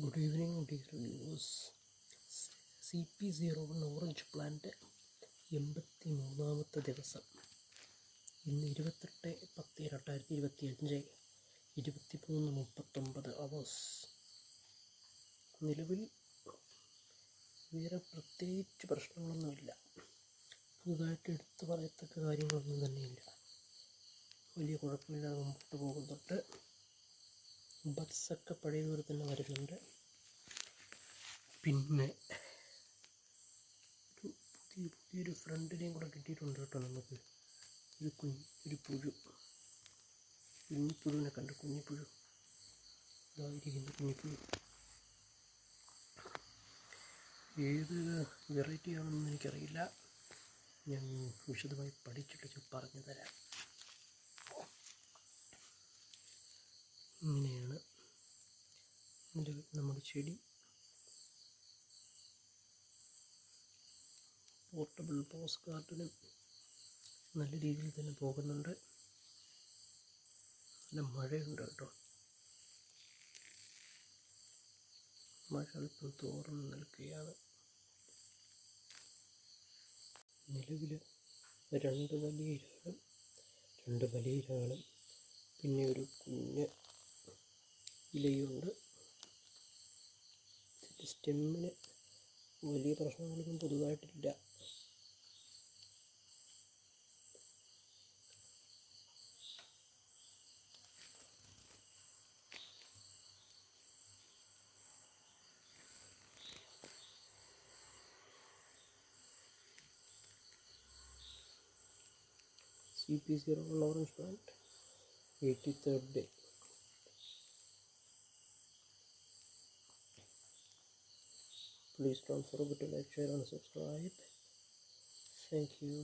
Good evening, dear viewers. CP01 orange plant 83ാമത്തെ ദിവസം. ഇന്ന് 28/10/2025 23:39 hours. നിലവിൽ വേറെ പ്രത്യേകിച്ച് പ്രശ്നങ്ങളൊന്നുമില്ല. പുതുതായിട്ട് എടുത്തു പറയത്തക്ക കാര്യങ്ങളൊന്നും തന്നെയില്ല. വലിയ കുഴപ്പമില്ലാതെ മുമ്പോട്ട് പോകുന്നുണ്ട്. ബഡ്സൊക്കെ പഴയതുപോലെ തന്നെ വരുന്നുണ്ട്. പിന്നെ പുതിയൊരു ഫ്രണ്ടിനെയും കൂടെ കിട്ടിയിട്ടുണ്ട് കേട്ടോ. നമുക്ക് ഒരു കുഞ്ഞിപ്പുഴുവിനെ കണ്ട്, കുഞ്ഞിപ്പുഴു ഇതായിരിക്കുന്നു. കുഞ്ഞിപ്പുഴു ഏത് വെറൈറ്റി ആണെന്ന് എനിക്കറിയില്ല. ഞാൻ വിശദമായി പഠിച്ചിട്ട് പറഞ്ഞു തരാം. ഇങ്ങനെയാണ് നിലവിൽ നമ്മുടെ ചെടി. പോർട്ടബിൾ പോസ്റ്റ് കാർഡിനും നല്ല രീതിയിൽ തന്നെ പോകുന്നുണ്ട്. നല്ല മഴയുണ്ട് കേട്ടോ. മഴ അല്പം തോർന്ന് നിൽക്കുകയാണ്. നിലവിൽ രണ്ട് വലിയ ഇലകളും പിന്നെ ഒരു കുഞ്ഞ് ഇലയുണ്ട്. സ്റ്റെമ്മിന് വലിയ പ്രശ്നങ്ങളൊന്നും പൊതുവായിട്ടില്ല. CP01 orange plant, 83rd day. Please don't forget to like, share and subscribe. Thank you.